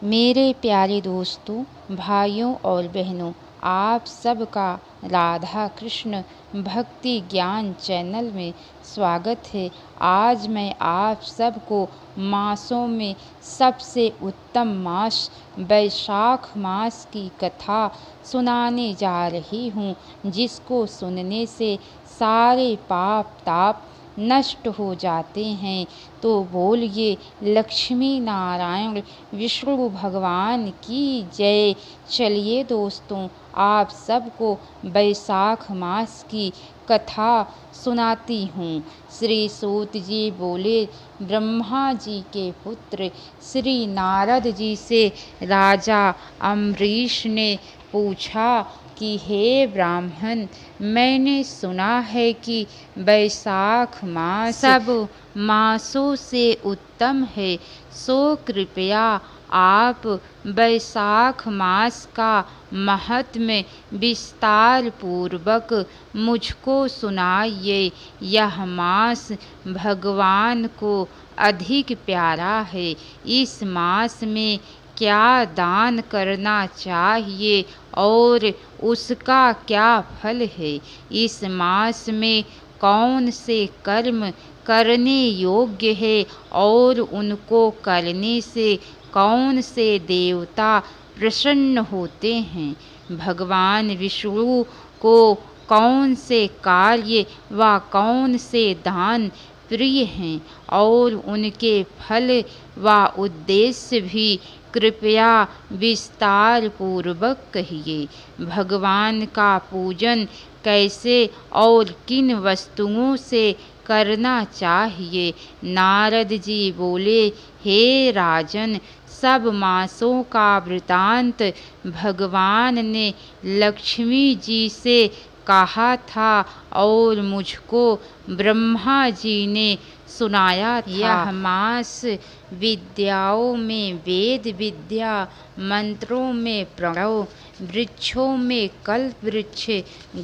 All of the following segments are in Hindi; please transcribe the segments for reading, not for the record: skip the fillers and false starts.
मेरे प्यारे दोस्तों, भाइयों और बहनों, आप सबका राधा कृष्ण भक्ति ज्ञान चैनल में स्वागत है। आज मैं आप सबको मासों में सबसे उत्तम मास वैशाख मास की कथा सुनाने जा रही हूँ, जिसको सुनने से सारे पाप ताप नष्ट हो जाते हैं। तो बोलिए लक्ष्मी नारायण विष्णु भगवान की जय। चलिए दोस्तों, आप सबको वैशाख मास की कथा सुनाती हूँ। श्री सूत जी बोले, ब्रह्मा जी के पुत्र श्री नारद जी से राजा अम्बरीश ने पूछा कि हे ब्राह्मण, मैंने सुना है कि वैशाख मास सब मासों से उत्तम है, सो कृपया आप वैशाख मास का महात्म्य विस्तार पूर्वक मुझको सुनाइए। यह मास भगवान को अधिक प्यारा है। इस मास में क्या दान करना चाहिए और उसका क्या फल है? इस मास में कौन से कर्म करने योग्य है और उनको करने से कौन से देवता प्रसन्न होते हैं? भगवान विष्णु को कौन से कार्य व कौन से दान प्रिय हैं और उनके फल व उद्देश्य भी कृपया विस्तार पूर्वक कहिए। भगवान का पूजन कैसे और किन वस्तुओं से करना चाहिए? नारद जी बोले, हे राजन, सब मासों का वृतांत भगवान ने लक्ष्मी जी से कहा था और मुझको ब्रह्मा जी ने सुनाया था। यह मास विद्याओं में वेद विद्या, मंत्रों में प्रणव, वृक्षों में कल्प वृक्ष,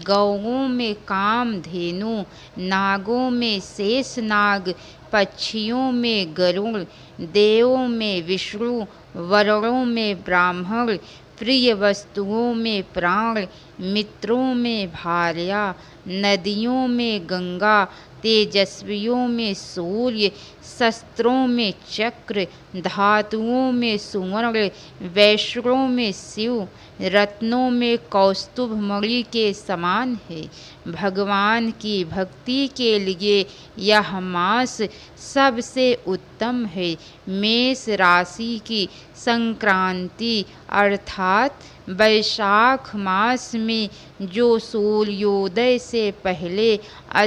गौओं में कामधेनु, नागों में शेषनाग, पक्षियों में गरुड़, देवों में विष्णु, वरुणों में ब्राह्मण, प्रिय वस्तुओं में प्राण, मित्रों में भार्या, नदियों में गंगा, तेजस्वियों में सूर्य, शस्त्रों में चक्र, धातुओं में सुवर्ण, वैष्णों में शिव, रत्नों में कौस्तुभ मणि के समान है। भगवान की भक्ति के लिए यह मास सबसे उत्तम है। मेष राशि की संक्रांति अर्थात वैशाख मास में जो सूर्योदय से पहले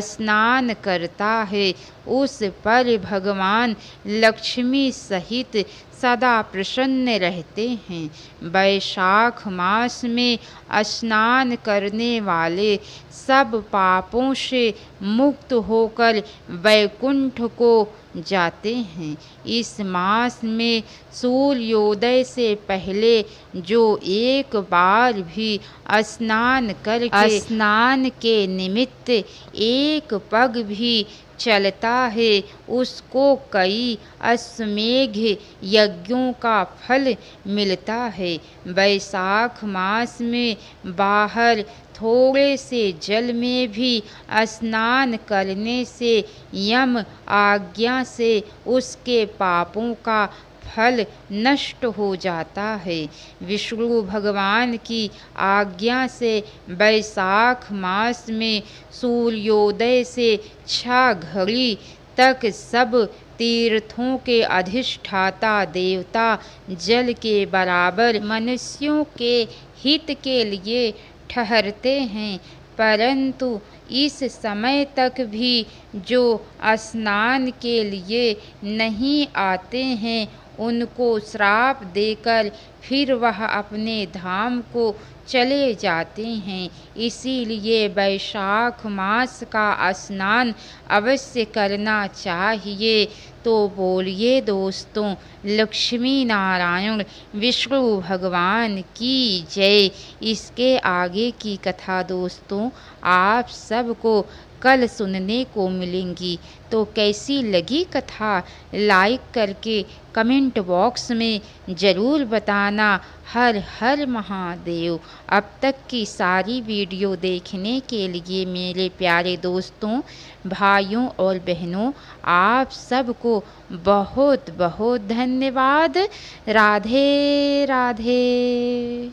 स्नान करता है, उस पर भगवान लक्ष्मी सहित सदा प्रसन्न रहते हैं। वैशाख मास में स्नान करने वाले सब पापों से मुक्त होकर वैकुंठ को जाते हैं। इस मास में सूर्योदय से पहले जो एक बार भी स्नान करके स्नान के निमित्त एक पग भी चलता है, उसको कई अश्वमेघ यज्ञों का फल मिलता है। वैशाख मास में बाहर थोड़े से जल में भी स्नान करने से यम आज्ञा से उसके पापों का फल नष्ट हो जाता है। विष्णु भगवान की आज्ञा से वैशाख मास में सूर्योदय से 6 घड़ी तक सब तीर्थों के अधिष्ठाता देवता जल के बराबर मनुष्यों के हित के लिए ठहरते हैं, परंतु इस समय तक भी जो स्नान के लिए नहीं आते हैं, उनको श्राप देकर फिर वह अपने धाम को चले जाते हैं। इसीलिए वैशाख मास का स्नान अवश्य करना चाहिए। तो बोलिए दोस्तों, लक्ष्मी नारायण विष्णु भगवान की जय। इसके आगे की कथा दोस्तों आप सबको कल सुनने को मिलेंगी। तो कैसी लगी कथा लाइक करके कमेंट बॉक्स में ज़रूर बताना। हर हर महादेव। अब तक की सारी वीडियो देखने के लिए मेरे प्यारे दोस्तों, भाइयों और बहनों, आप सबको बहुत बहुत धन्यवाद। राधे राधे।